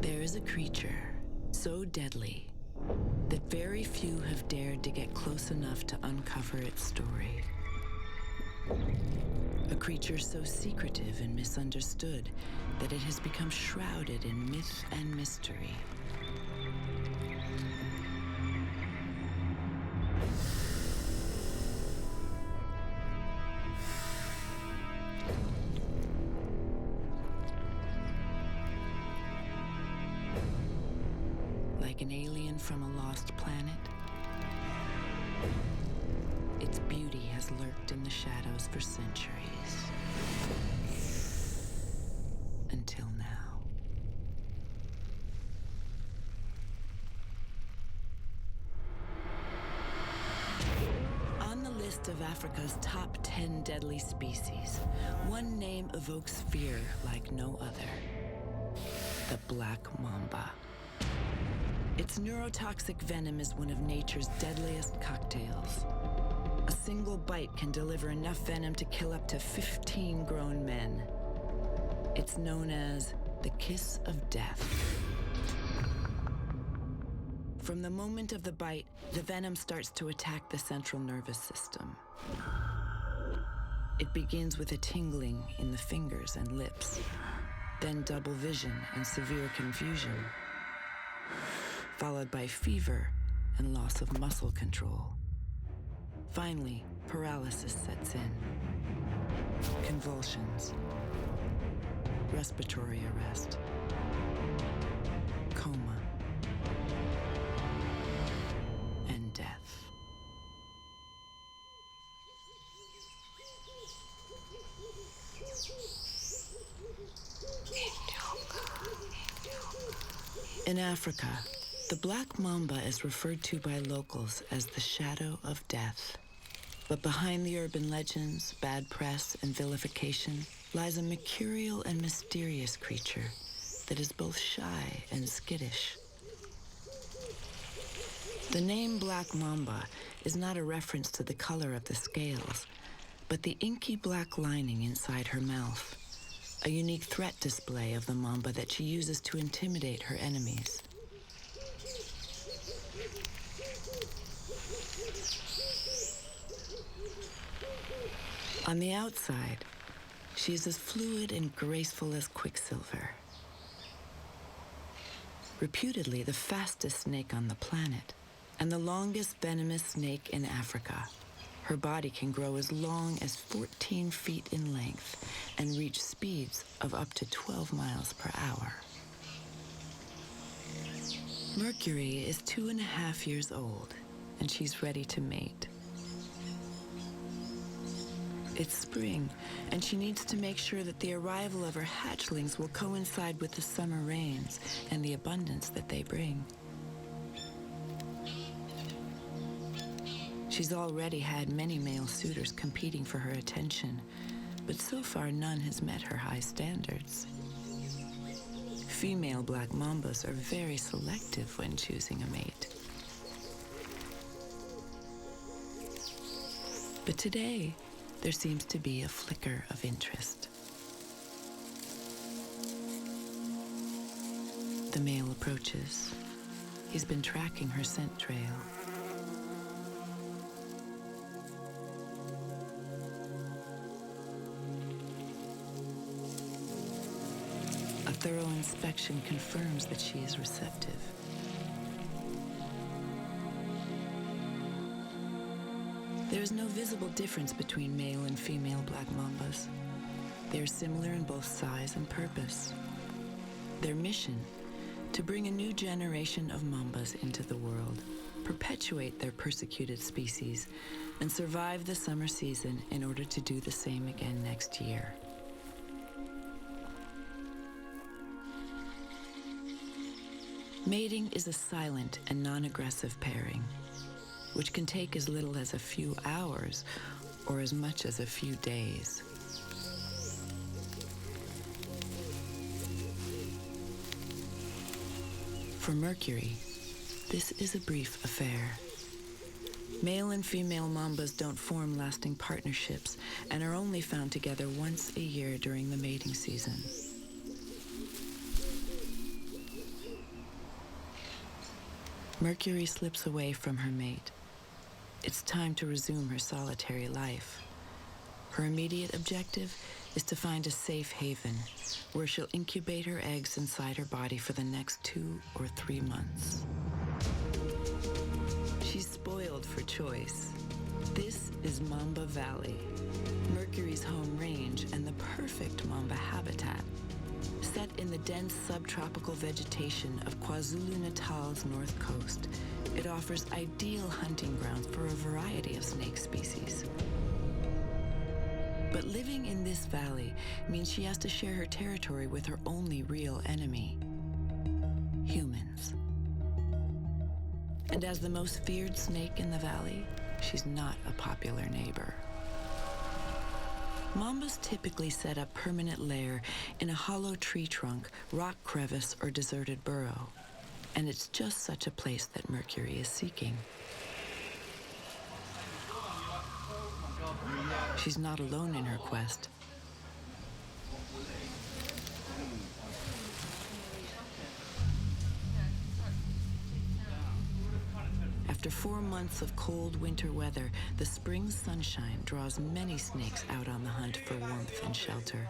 There is a creature so deadly that very few have dared to get close enough to uncover its story. A creature so secretive and misunderstood that it has become shrouded in myth and mystery. Like an alien from a lost planet, its beauty has lurked in the shadows for centuries. Until now. On the list of Africa's top 10 deadly species, one name evokes fear like no other: the black mamba. Its neurotoxic venom is one of nature's deadliest cocktails. A single bite can deliver enough venom to kill up to 15 grown men. It's known as the kiss of death. From the moment of the bite, the venom starts to attack the central nervous system. It begins with a tingling in the fingers and lips, then double vision and severe confusion, followed by fever and loss of muscle control. Finally, paralysis sets in. Convulsions, respiratory arrest, coma, and death. In Africa, the black mamba is referred to by locals as the shadow of death. But behind the urban legends, bad press, and vilification lies a mercurial and mysterious creature that is both shy and skittish. The name Black Mamba is not a reference to the color of the scales, but the inky black lining inside her mouth, a unique threat display of the mamba that she uses to intimidate her enemies. On the outside, she is as fluid and graceful as quicksilver. Reputedly the fastest snake on the planet, and the longest venomous snake in Africa. Her body can grow as long as 14 feet in length and reach speeds of up to 12 miles per hour. Mercury is 2.5 years old, and she's ready to mate. It's spring, and she needs to make sure that the arrival of her hatchlings will coincide with the summer rains and the abundance that they bring. She's already had many male suitors competing for her attention, but so far none has met her high standards. Female black mambas are very selective when choosing a mate. But today, there seems to be a flicker of interest. The male approaches. He's been tracking her scent trail. A thorough inspection confirms that she is receptive. There is no visible difference between male and female black mambas. They are similar in both size and purpose. Their mission: to bring a new generation of mambas into the world, perpetuate their persecuted species, and survive the summer season in order to do the same again next year. Mating is a silent and non-aggressive pairing, which can take as little as a few hours or as much as a few days. For Mercury, this is a brief affair. Male and female mambas don't form lasting partnerships and are only found together once a year during the mating season. Mercury slips away from her mate. It's time to resume her solitary life. Her immediate objective is to find a safe haven where she'll incubate her eggs inside her body for the next 2 or 3 months. She's spoiled for choice. This is Mamba Valley, Mercury's home range and the perfect mamba habitat. Set in the dense subtropical vegetation of KwaZulu-Natal's north coast, it offers ideal hunting grounds for a variety of snake species. But living in this valley means she has to share her territory with her only real enemy, humans. And as the most feared snake in the valley, she's not a popular neighbor. Mambas typically set up permanent lair in a hollow tree trunk, rock crevice, or deserted burrow. And it's just such a place that Mercury is seeking. She's not alone in her quest. After 4 months of cold winter weather, the spring sunshine draws many snakes out on the hunt for warmth and shelter.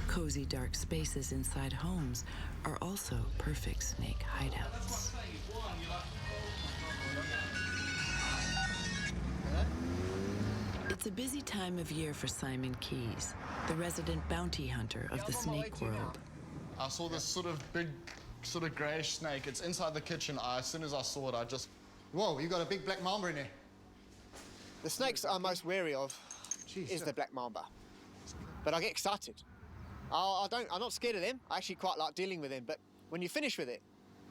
Cozy dark spaces inside homes are also perfect snake hideouts. It's a busy time of year for Simon Keyes, the resident bounty hunter of the snake world. I saw this sort of big, sort of greyish snake. It's inside the kitchen. As soon as I saw it, I just... Whoa, you got a big black mamba in there. The snakes I'm most wary of is the black mamba. But I get excited. I'm not scared of them. I actually quite like dealing with them. But when you finish with it,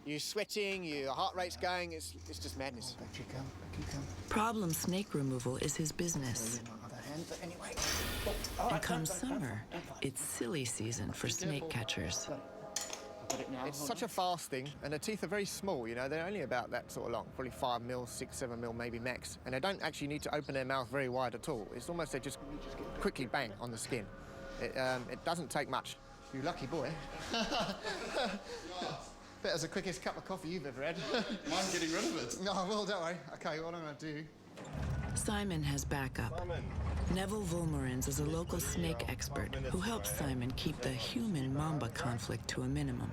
you're sweating, your heart rate's going, it's just madness. Back you come, back you come. Problem snake removal is his business. But anyway. And come summer, it's silly season for snake catchers. It's such a fast thing, and the teeth are very small, you know. They're only about that sort of long, probably 5 mil, 6, 7 mil, maybe max. And they don't actually need to open their mouth very wide at all. It's almost they just quickly bang on the skin. It doesn't take much. You lucky boy. That was the quickest cup of coffee you've ever had. Mind getting rid of it. No, I will, don't worry. OK, what I'm going to do... Simon has backup. Neville Vulmerins is a local snake expert who helps Simon keep the human-mamba conflict to a minimum.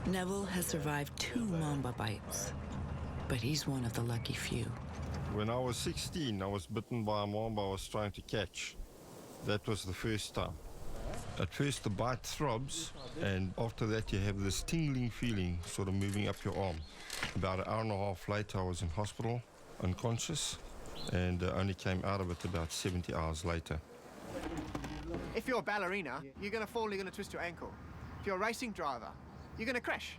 Neville has survived 2 mamba bites, but he's one of the lucky few. When I was 16, I was bitten by a mamba I was trying to catch. That was the first time. At first the bite throbs, and after that you have this tingling feeling sort of moving up your arm. About an hour and a half later I was in hospital, unconscious, and only came out of it about 70 hours later. If you're a ballerina, you're going to fall, you're going to twist your ankle. If you're a racing driver, you're going to crash.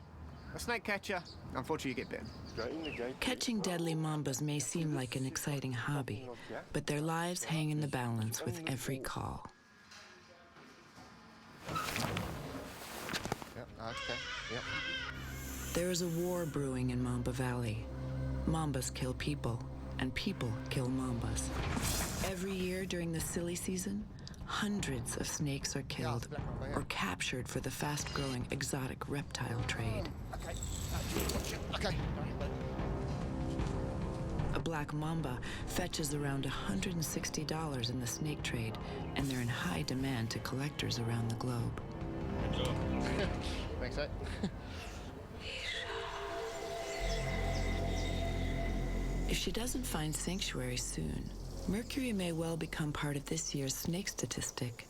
A snake catcher, unfortunately, you get bitten. Catching deadly mambas may seem like an exciting hobby, but their lives hang in the balance with every call. Yep, okay, yep. There is a war brewing in Mamba Valley. Mambas kill people, and people kill mambas. Every year during the silly season, hundreds of snakes are killed or captured for the fast-growing exotic reptile trade. Okay. A black mamba fetches around $160 in the snake trade, and they're in high demand to collectors around the globe. Thanks, mate. If she doesn't find sanctuary soon, Mercury may well become part of this year's snake statistic.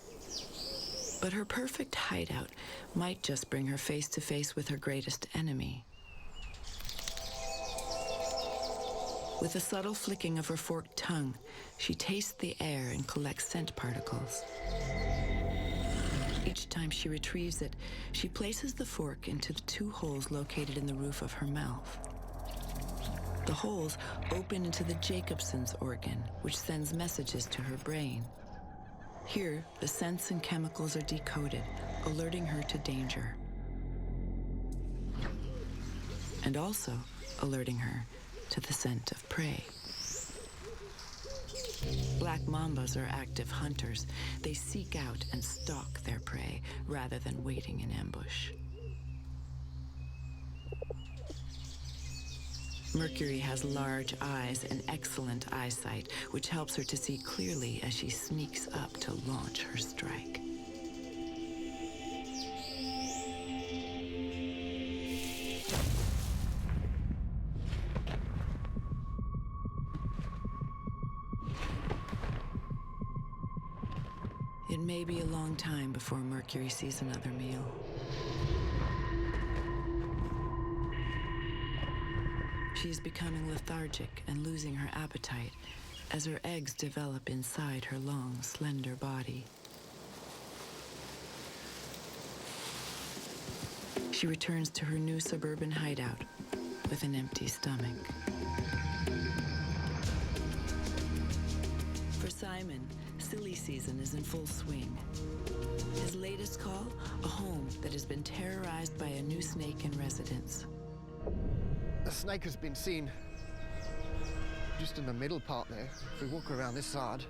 But her perfect hideout might just bring her face to face with her greatest enemy. With a subtle flicking of her forked tongue, she tastes the air and collects scent particles. Each time she retrieves it, she places the fork into the 2 holes located in the roof of her mouth. The holes open into the Jacobson's organ, which sends messages to her brain. Here, the scents and chemicals are decoded, alerting her to danger. And also alerting her to the scent of prey. Black mambas are active hunters. They seek out and stalk their prey rather than waiting in ambush. Mercury has large eyes and excellent eyesight, which helps her to see clearly as she sneaks up to launch her strike. It may be a long time before Mercury sees another meal. She is becoming lethargic and losing her appetite as her eggs develop inside her long, slender body. She returns to her new suburban hideout with an empty stomach. For Simon, silly season is in full swing. His latest call, a home that has been terrorized by a new snake in residence. The snake has been seen just in the middle part there. If we walk around this side,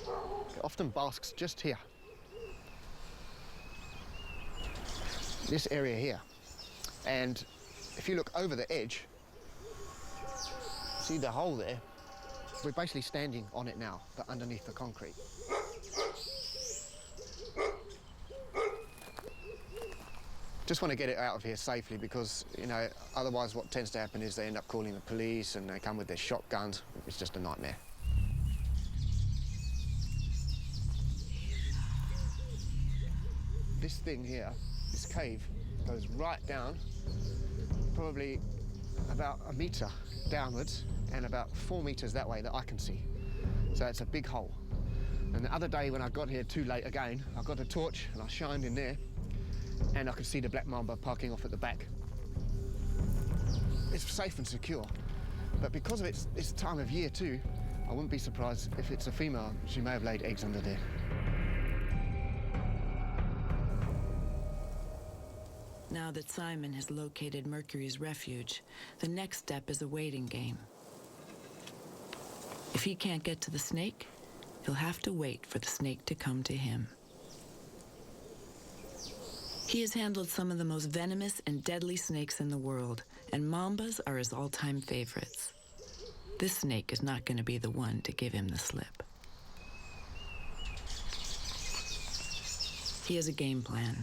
it often basks just here. This area here. And if you look over the edge, see the hole there? We're basically standing on it now, but underneath the concrete. Just want to get it out of here safely because, you know, otherwise what tends to happen is they end up calling the police and they come with their shotguns. It's just a nightmare. This thing here, this cave, goes right down, probably about a metre downwards and about 4 metres that way that I can see. So it's a big hole. And the other day when I got here too late again, I got a torch and I shined in there and I could see the black mamba parking off at the back. It's safe and secure, but because of its time of year too, I wouldn't be surprised if it's a female. She may have laid eggs under there. Now that Simon has located Mercury's refuge, the next step is a waiting game. If he can't get to the snake, he'll have to wait for the snake to come to him. He has handled some of the most venomous and deadly snakes in the world, and mambas are his all-time favorites. This snake is not going to be the one to give him the slip. He has a game plan.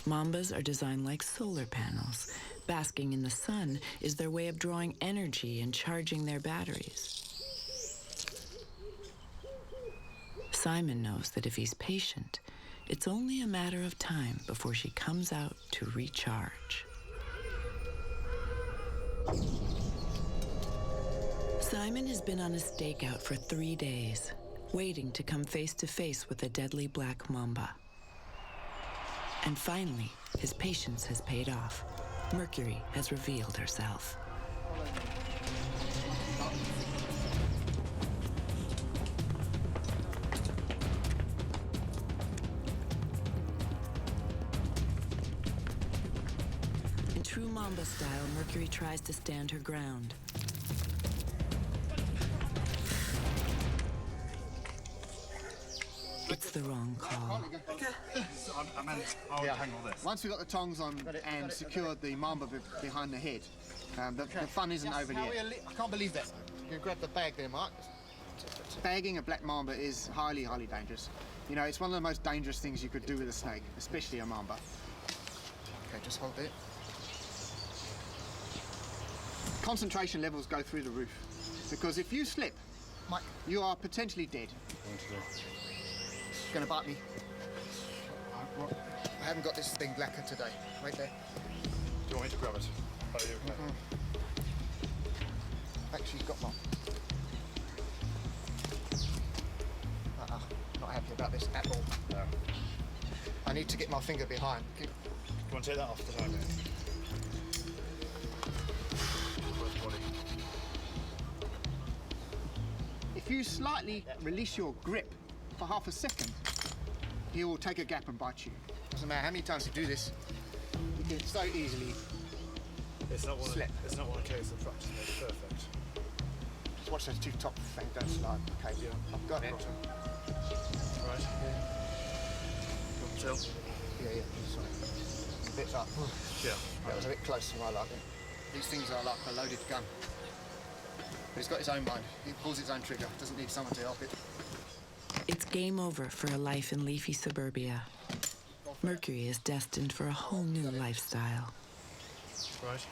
Mambas are designed like solar panels. Basking in the sun is their way of drawing energy and charging their batteries. Simon knows that if he's patient, it's only a matter of time before she comes out to recharge. Simon has been on a stakeout for 3 days, waiting to come face to face with the deadly black mamba. And finally, his patience has paid off. Mercury has revealed herself. In true Mamba style, Mercury tries to stand her ground. It's the wrong call. I'll hang all this. Once we've got the tongs on and secured the mamba behind the head, the fun isn't over yet. I can't believe that. You grab the bag there, Mark. Bagging a black mamba is highly, highly dangerous. You know, it's one of the most dangerous things you could do with a snake, especially a mamba. Okay, just hold it. Concentration levels go through the roof because if you slip, Mike, you are potentially dead. Gonna bite me. I haven't got this thing blacker today. Right there. Do you want me to grab it? Oh, you okay? Actually, got one. Not happy about this at all. No. I need to get my finger behind. Do you want to take that off the side? If you slightly release your grip for half a second, he will take a gap and bite you. Doesn't matter how many times you do this. You can so easily It's not one. slip. It's not one of those fractures made perfect. Just watch those two top things don't slide. Okay, Yeah. I've got it. Right. Chill. Yeah, sorry. A bit up. Yeah. That was a bit close to my liking. These things are like a loaded gun. But he's got his own mind. He pulls his own trigger. Doesn't need someone to help it. It's game over for a life in leafy suburbia. Mercury is destined for a whole new lifestyle. Right.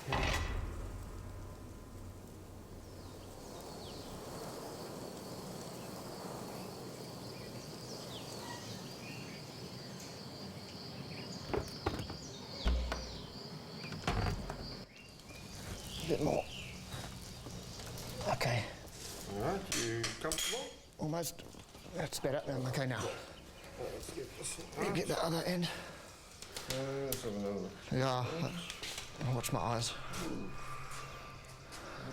A bit more. Okay, All right, you comfortable? almost. That's better. I'm okay now. Let's get this. You get the other end. Let's have another look. Yeah. I'll watch my eyes.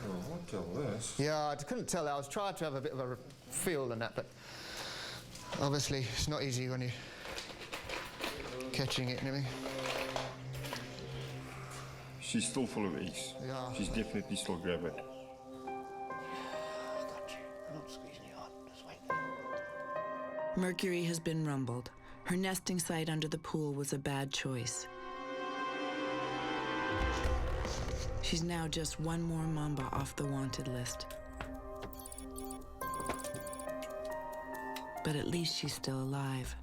Oh, what tell this? Yeah, I couldn't tell. I was trying to have a bit of a feel and that, but obviously it's not easy when you're catching it and everything. She's still full of ease. Yeah. She's definitely still grabbing. I got you. I'm not squeezing you hard. Just wait. Mercury has been rumbled. Her nesting site under the pool was a bad choice. She's now just one more mamba off the wanted list. But at least she's still alive.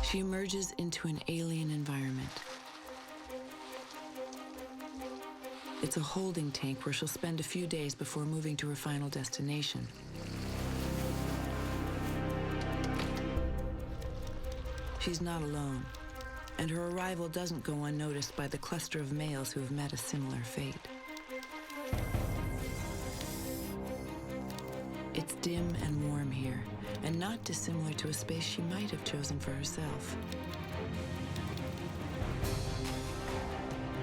She emerges into an alien environment. It's a holding tank where she'll spend a few days before moving to her final destination. She's not alone, and her arrival doesn't go unnoticed by the cluster of males who have met a similar fate. It's dim and warm here, and not dissimilar to a space she might have chosen for herself.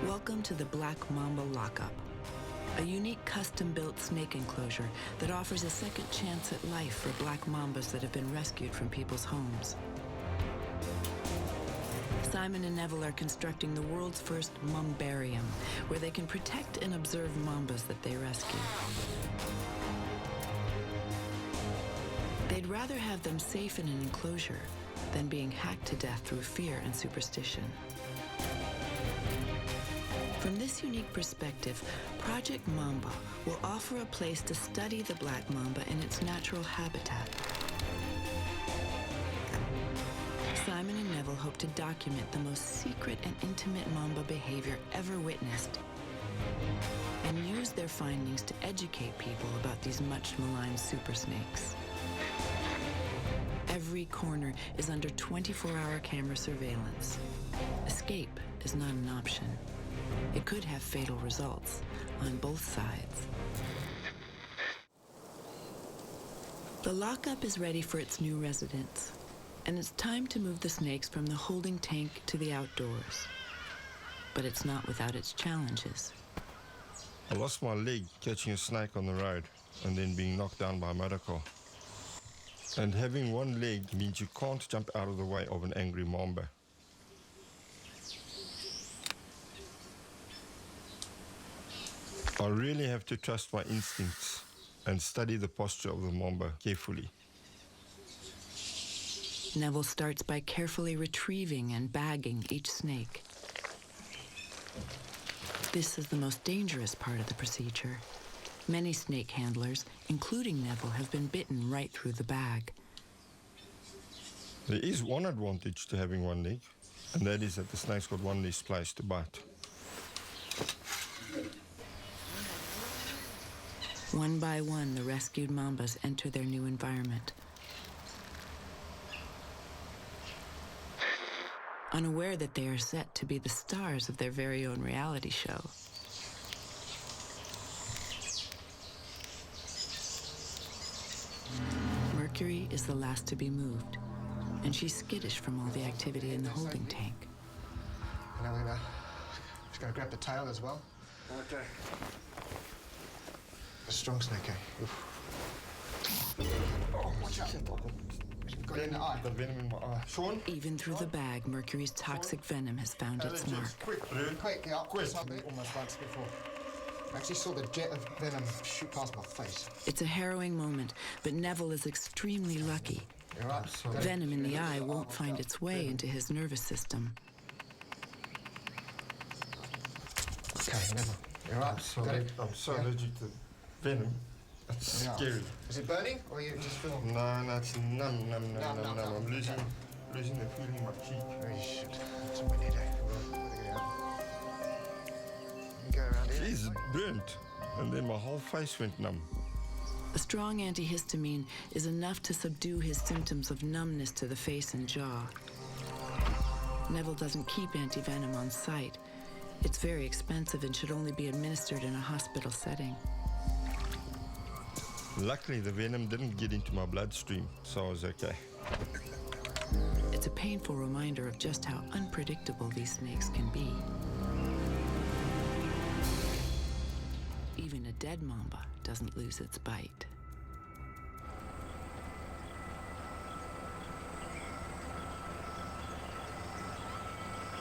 Welcome to the Black Mamba Lockup, a unique custom-built snake enclosure that offers a second chance at life for black mambas that have been rescued from people's homes. Simon and Neville are constructing the world's first Mumbarium, where they can protect and observe mambas that they rescue. They'd rather have them safe in an enclosure than being hacked to death through fear and superstition. From this unique perspective, Project Mamba will offer a place to study the black mamba in its natural habitat. Simon and Neville hope to document the most secret and intimate mamba behavior ever witnessed, and use their findings to educate people about these much maligned super snakes. Every corner is under 24-hour camera surveillance. Escape is not an option. It could have fatal results on both sides. The lockup is ready for its new residents, and it's time to move the snakes from the holding tank to the outdoors. But it's not without its challenges. I lost my leg catching a snake on the road and then being knocked down by a motor car. And having one leg means you can't jump out of the way of an angry mamba. I really have to trust my instincts and study the posture of the mamba carefully. Neville starts by carefully retrieving and bagging each snake. This is the most dangerous part of the procedure. Many snake handlers, including Neville, have been bitten right through the bag. There is one advantage to having one leg, and that is that the snake's got one less place to bite. One by one, the rescued mambas enter their new environment. Unaware that they are set to be the stars of their very own reality show. Mercury is the last to be moved, and she's skittish from all the activity in the holding tank. Now we're gonna just gonna grab the tail as well. Okay. A strong snake, eh? Oof. Oh, watch out. Got it in the eye. The venom in my eye. Sean? Even through the bag, Mercury's toxic venom has found its mark. Quick, dude. Quick, yeah, Quick. Stop it. Almost once before. I actually saw the jet of venom shoot past my face. It's a harrowing moment, but Neville is extremely lucky. You're right. Venom in the eye won't find its way into his nervous system. Okay, never. You're right. I'm so allergic to venom. That's Yeah. scary. Is it burning or you just feel? No, it's numb. Numb. I'm losing the feeling in my cheek. Oh, shit. That's what we need, eh? You go around here. Jeez, it burnt. And then my whole face went numb. A strong antihistamine is enough to subdue his symptoms of numbness to the face and jaw. Neville doesn't keep antivenom on site. It's very expensive and should only be administered in a hospital setting. Luckily, the venom didn't get into my bloodstream, so I was okay. It's a painful reminder of just how unpredictable these snakes can be. Even a dead mamba doesn't lose its bite.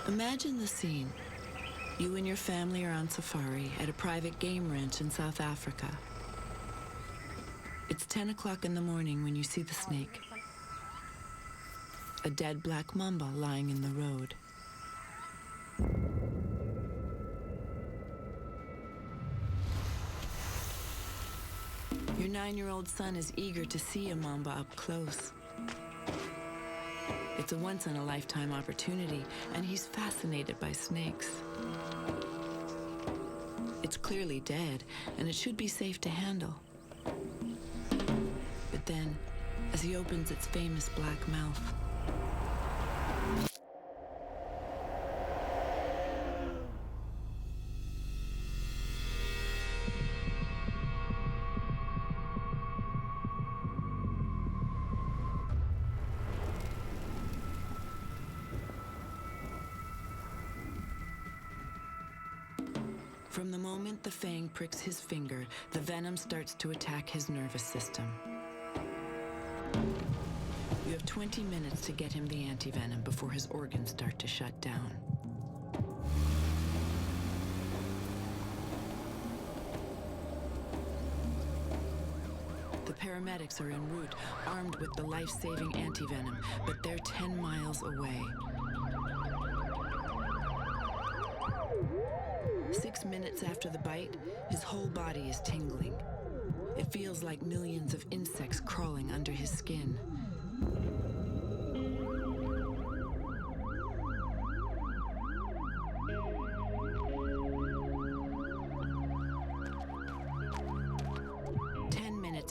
Imagine the scene. You and your family are on safari at a private game ranch in South Africa. It's 10 o'clock in the morning when you see the snake. A dead black mamba lying in the road. Your 9-year-old son is eager to see a mamba up close. It's a once-in-a-lifetime opportunity, and he's fascinated by snakes. It's clearly dead, and it should be safe to handle. But then, as he opens its famous black mouth, from the moment the fang pricks his finger, the venom starts to attack his nervous system. You have 20 minutes to get him the antivenom before his organs start to shut down. The paramedics are en route, armed with the life-saving antivenom, but they're 10 miles away. 6 minutes after the bite, his whole body is tingling. It feels like millions of insects crawling under his skin.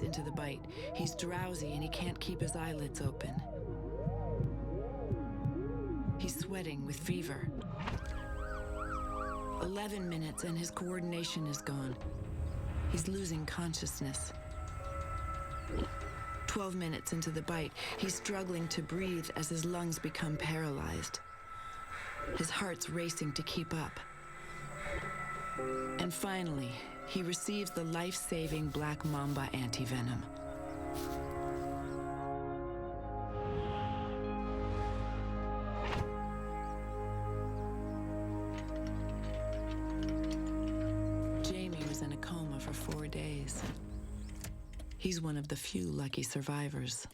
Into the bite. He's drowsy and he can't keep his eyelids open. He's sweating with fever. 11 minutes and his coordination is gone. He's losing consciousness. 12 minutes into the bite, he's struggling to breathe as his lungs become paralyzed. His heart's racing to keep up. And finally, he receives the life-saving black mamba antivenom. Jamie was in a coma for 4 days. He's one of the few lucky survivors.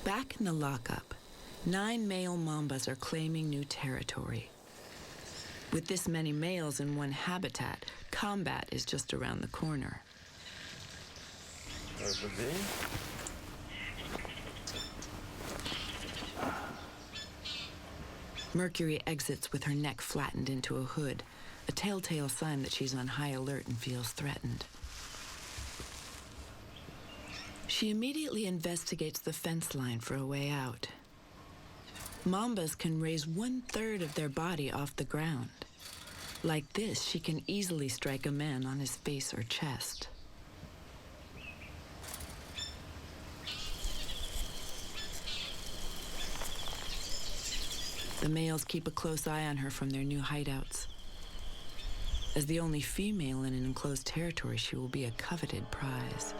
Back in the lockup, 9 male mambas are claiming new territory. With this many males in one habitat, combat is just around the corner. Over there. Mercury exits with her neck flattened into a hood, a telltale sign that she's on high alert and feels threatened. She immediately investigates the fence line for a way out. Mambas can raise 1/3 of their body off the ground. Like this, she can easily strike a man on his face or chest. The males keep a close eye on her from their new hideouts. As the only female in an enclosed territory, she will be a coveted prize.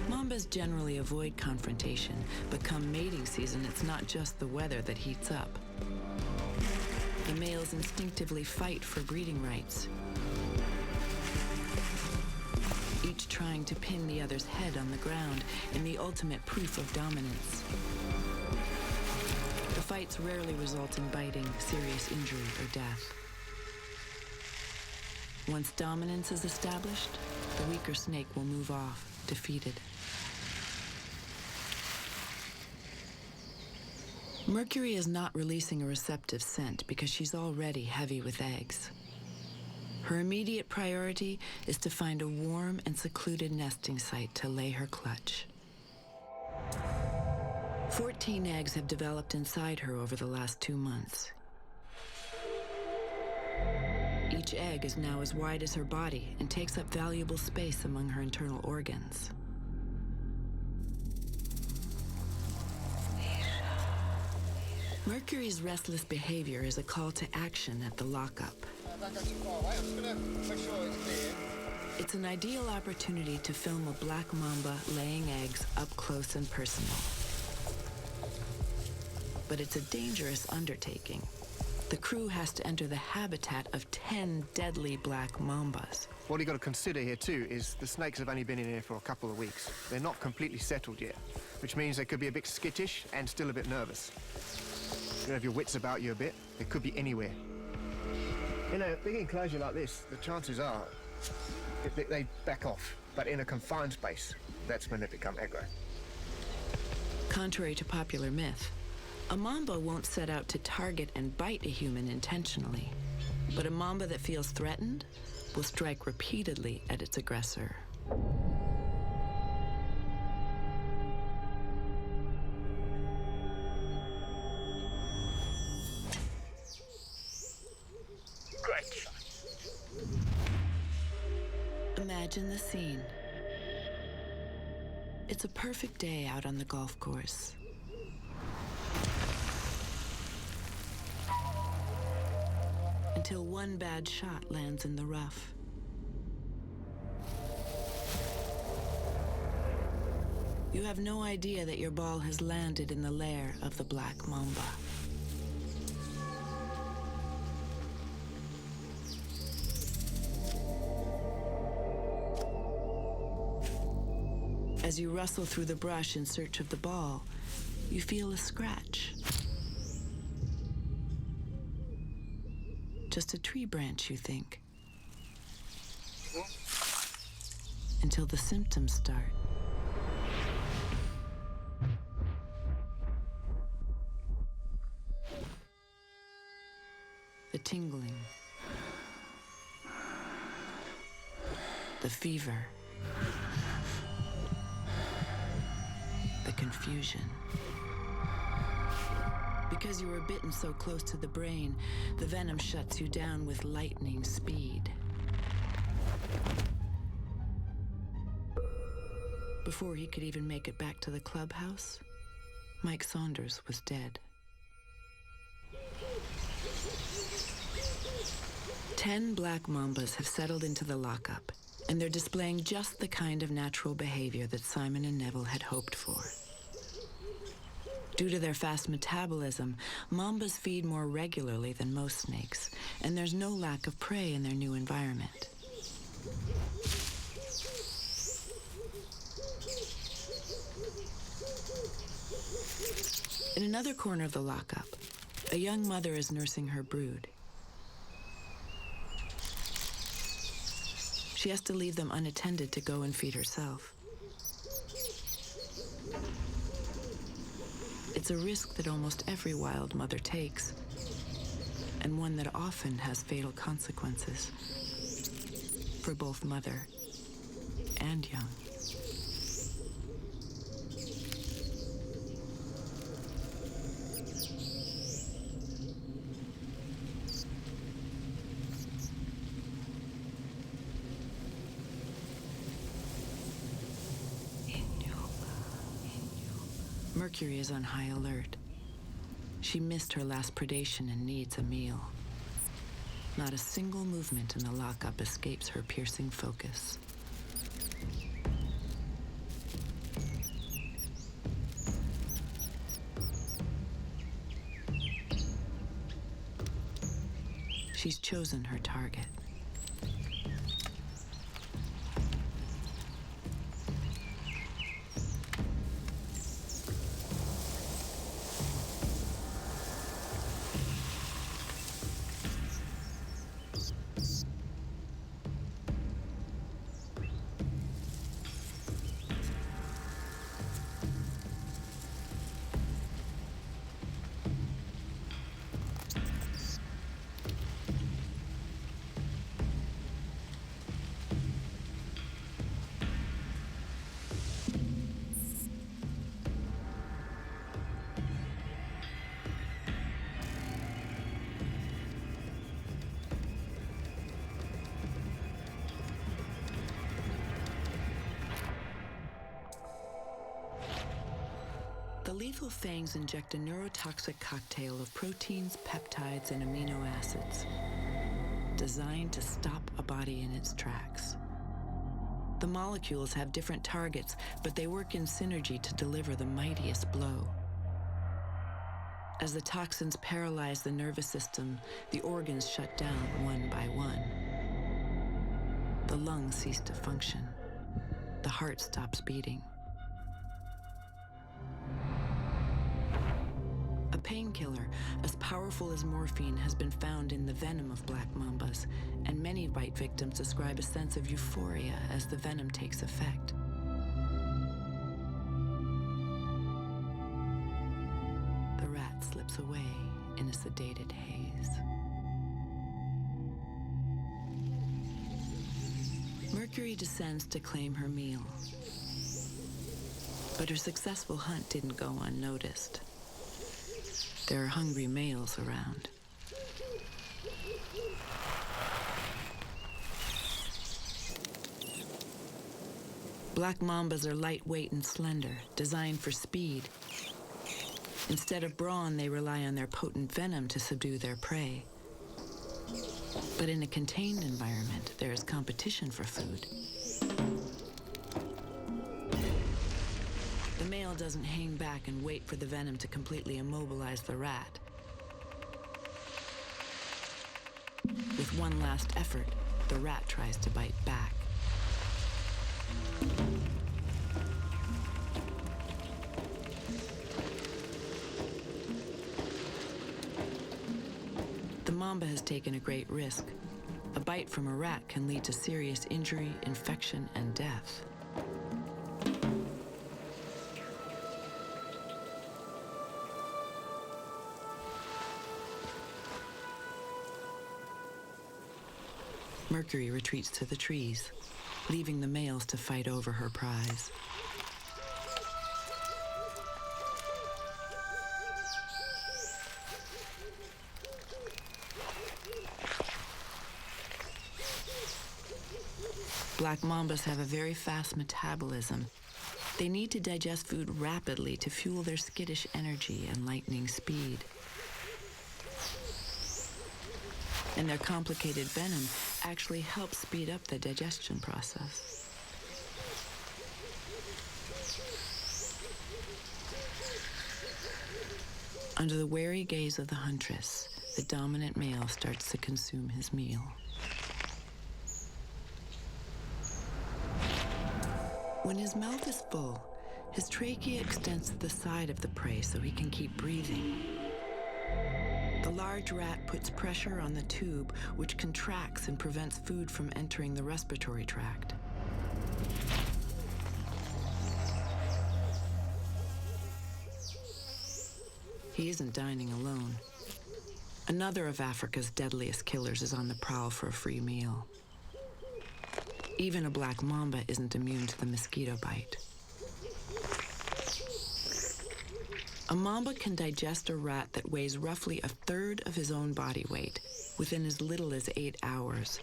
Mambas generally avoid confrontation, but come mating season, it's not just the weather that heats up. The males instinctively fight for breeding rights, each trying to pin the other's head on the ground in the ultimate proof of dominance. The fights rarely result in biting, serious injury, or death. Once dominance is established, the weaker snake will move off, defeated. Mercury is not releasing a receptive scent because she's already heavy with eggs. Her immediate priority is to find a warm and secluded nesting site to lay her clutch. 14 eggs have developed inside her over the last 2 months. Each egg is now as wide as her body and takes up valuable space among her internal organs. Mercury's restless behavior is a call to action at the lockup. Don't go too far away. I'm just going to make sure it's clear. It's an ideal opportunity to film a black mamba laying eggs up close and personal. But it's a dangerous undertaking. The crew has to enter the habitat of 10 deadly black mambas. What you've got to consider here too is the snakes have only been in here for a couple of weeks. They're not completely settled yet, which means they could be a bit skittish and still a bit nervous. You don't have your wits about you a bit. They could be anywhere. In a big enclosure like this, the chances are they back off. But in a confined space, that's when they become aggro. Contrary to popular myth, a mamba won't set out to target and bite a human intentionally. But a mamba that feels threatened will strike repeatedly at its aggressor. Imagine the scene. It's a perfect day out on the golf course. Until one bad shot lands in the rough. You have no idea that your ball has landed in the lair of the black mamba. As you rustle through the brush in search of the ball, you feel a scratch. Just a tree branch, you think. Until the symptoms start. The tingling. The fever. The confusion. Because you were bitten so close to the brain, the venom shuts you down with lightning speed. Before he could even make it back to the clubhouse, Mike Saunders was dead. 10 black mambas have settled into the lockup, and they're displaying just the kind of natural behavior that Simon and Neville had hoped for. Due to their fast metabolism, mambas feed more regularly than most snakes, and there's no lack of prey in their new environment. In another corner of the lockup, a young mother is nursing her brood. She has to leave them unattended to go and feed herself. It's a risk that almost every wild mother takes, and one that often has fatal consequences for both mother and young. Mercury is on high alert. She missed her last predation and needs a meal. Not a single movement in the lockup escapes her piercing focus. She's chosen her target. The lethal fangs inject a neurotoxic cocktail of proteins, peptides, and amino acids, designed to stop a body in its tracks. The molecules have different targets, but they work in synergy to deliver the mightiest blow. As the toxins paralyze the nervous system, the organs shut down one by one. The lungs cease to function. The heart stops beating. A painkiller as powerful as morphine has been found in the venom of black mambas, and many bite victims describe a sense of euphoria as the venom takes effect. The rat slips away in a sedated haze. Mercury descends to claim her meal. But her successful hunt didn't go unnoticed. There are hungry males around. Black mambas are lightweight and slender, designed for speed. Instead of brawn, they rely on their potent venom to subdue their prey. But in a contained environment, there is competition for food. The male doesn't hang back and wait for the venom to completely immobilize the rat. With one last effort, the rat tries to bite back. The mamba has taken a great risk. A bite from a rat can lead to serious injury, infection, and death. Mercury retreats to the trees, leaving the males to fight over her prize. Black mambas have a very fast metabolism. They need to digest food rapidly to fuel their skittish energy and lightning speed. And their complicated venom actually helps speed up the digestion process. Under the wary gaze of the huntress, the dominant male starts to consume his meal. When his mouth is full, his trachea extends to the side of the prey so he can keep breathing. The large rat puts pressure on the tube, which contracts and prevents food from entering the respiratory tract. He isn't dining alone. Another of Africa's deadliest killers is on the prowl for a free meal. Even a black mamba isn't immune to the mosquito bite. A mamba can digest a rat that weighs roughly a third of his own body weight within as little as 8 hours.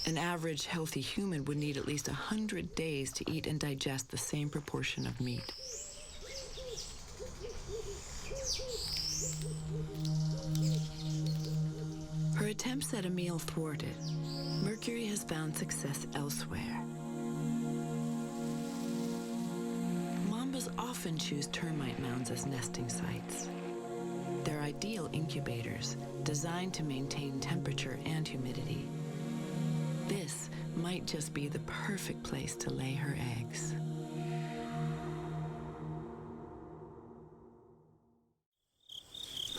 An average healthy human would need at least 100 days to eat and digest the same proportion of meat. attempts at a meal thwarted, Mercury has found success elsewhere. Mambas often choose termite mounds as nesting sites. They're ideal incubators, designed to maintain temperature and humidity. This might just be the perfect place to lay her eggs.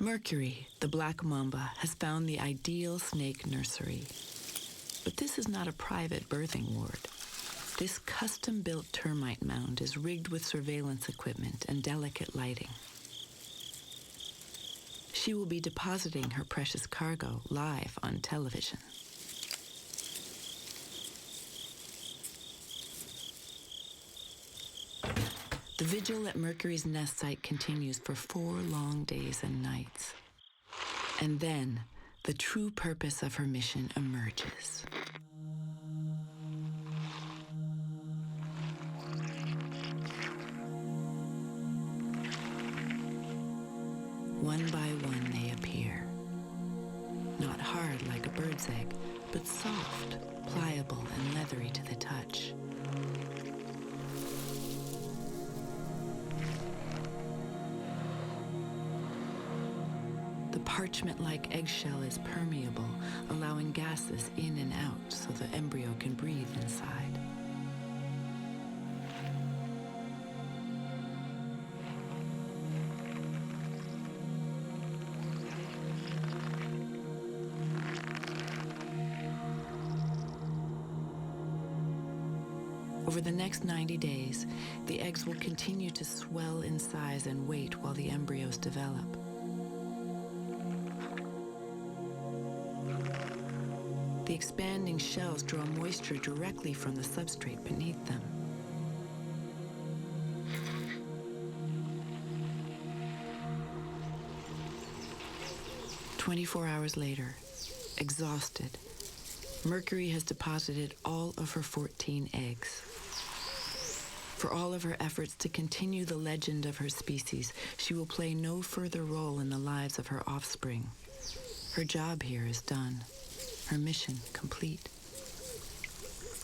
Mercury, the black mamba, has found the ideal snake nursery. But this is not a private birthing ward. This custom-built termite mound is rigged with surveillance equipment and delicate lighting. She will be depositing her precious cargo live on television. The vigil at Mercury's nest site continues for 4 long days and nights. And then, the true purpose of her mission emerges. One by one they appear. Not hard like a bird's egg, but soft, pliable, and leathery to the touch. The parchment-like eggshell is permeable, allowing gases in and out so the embryo can breathe inside. Over the next 90 days, the eggs will continue to swell in size and weight while the embryos develop. The expanding shells draw moisture directly from the substrate beneath them. "24 hours later, exhausted, Mercury has deposited all of her 14 eggs. For all of her efforts to continue the legend of her species, she will play no further role in the lives of her offspring. Her job here is done, her mission complete.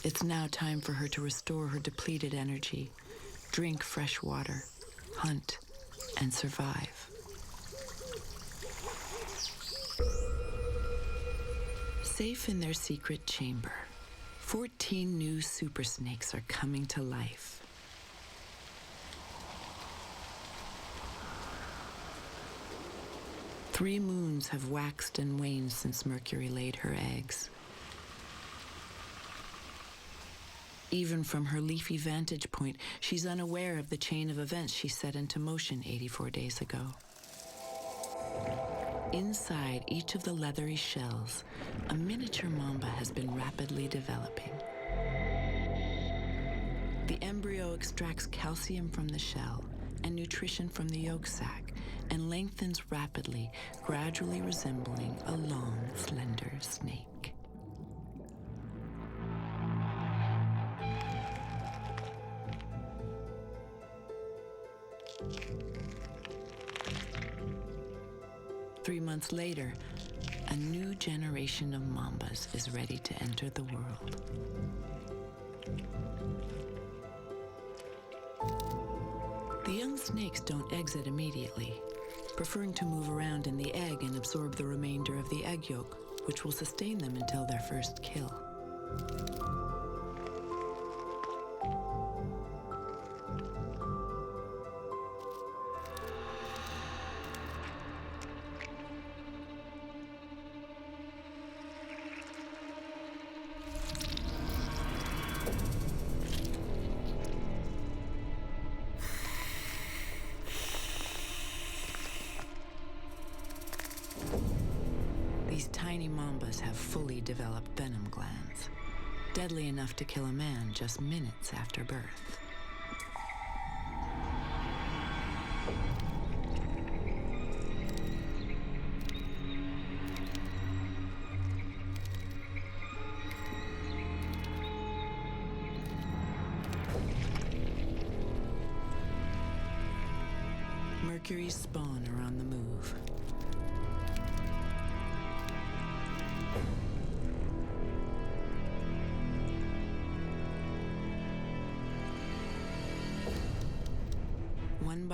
It's now time for her to restore her depleted energy, drink fresh water, hunt, and survive. Safe in their secret chamber, 14 new super snakes are coming to life. Three moons have waxed and waned since Mercury laid her eggs. Even from her leafy vantage point, she's unaware of the chain of events she set into motion 84 days ago. Inside each of the leathery shells, a miniature mamba has been rapidly developing. The embryo extracts calcium from the shell and nutrition from the yolk sac and lengthens rapidly, gradually resembling a long, slender snake. Three months later, a new generation of mambas is ready to enter the world. The young snakes don't exit immediately, preferring to move around in the egg and absorb the remainder of the egg yolk, which will sustain them until their first kill. These tiny mambas have fully developed venom glands, deadly enough to kill a man just minutes after birth. Mercury's spawn are on the move.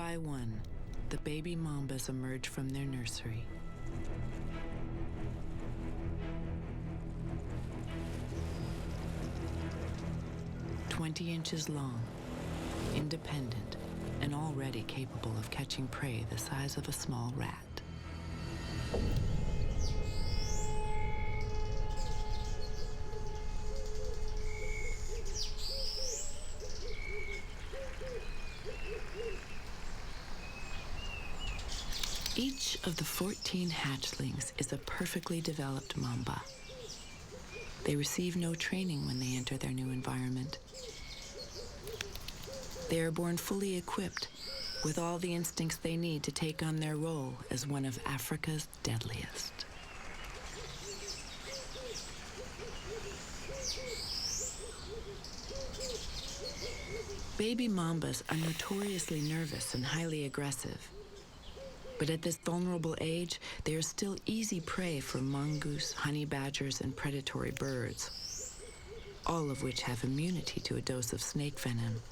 by one, the baby mambas emerge from their nursery. "20 inches long, independent, and already capable of catching prey the size of a small rat." Each of the 14 hatchlings is a perfectly developed mamba. They receive no training when they enter their new environment. They are born fully equipped with all the instincts they need to take on their role as one of Africa's deadliest. Baby mambas are notoriously nervous and highly aggressive. But at this vulnerable age, they are still easy prey for mongoose, honey badgers, and predatory birds, all of which have immunity to a dose of snake venom.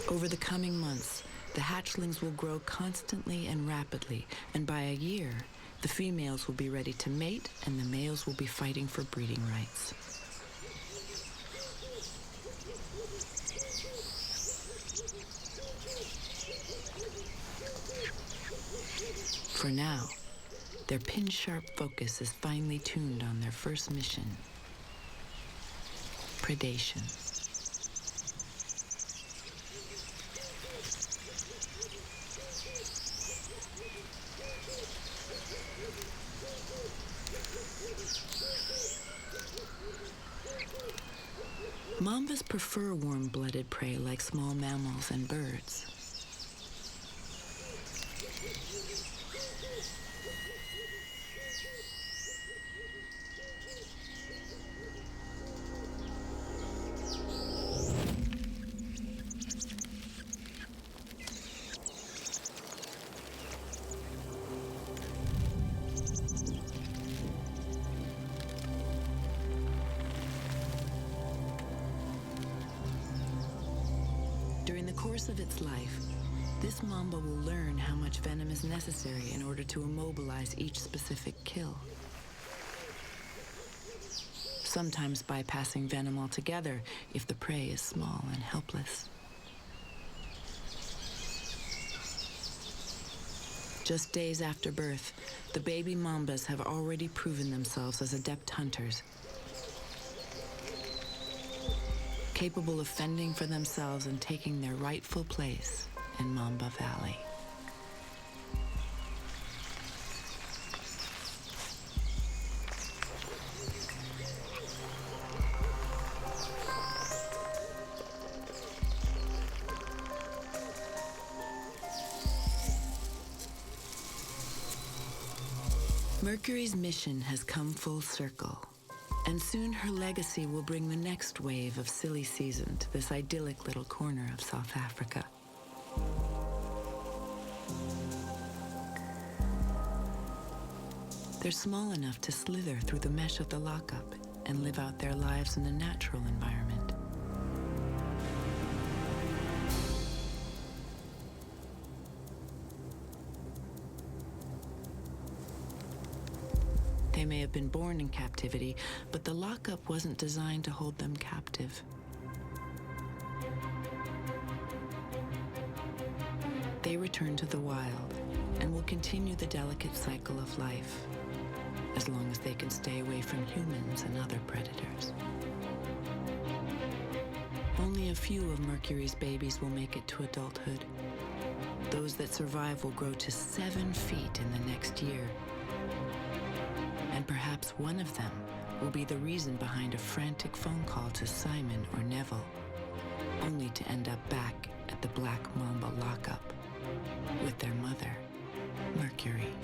Over the coming months, the hatchlings will grow constantly and rapidly, and by a year, the females will be ready to mate and the males will be fighting for breeding rights. For now, their pin-sharp focus is finely tuned on their first mission: predation. Mambas prefer warm-blooded prey like small mammals and birds. During the course of its life, this mamba will learn how much venom is necessary in order to immobilize each specific kill. Sometimes bypassing venom altogether if the prey is small and helpless. Just days after birth, the baby mambas have already proven themselves as adept hunters, capable of fending for themselves and taking their rightful place in Mamba Valley. Mercury's mission has come full circle. And soon her legacy will bring the next wave of silly season to this idyllic little corner of South Africa. They're small enough to slither through the mesh of the lockup and live out their lives in a natural environment. They may have been born in captivity, but the lockup wasn't designed to hold them captive. They return to the wild and will continue the delicate cycle of life as long as they can stay away from humans and other predators. Only a few of Mercury's babies will make it to adulthood. Those that survive will grow to 7 feet in the next year. And perhaps one of them will be the reason behind a frantic phone call to Simon or Neville, only to end up back at the Black Mamba lockup with their mother, Mercury.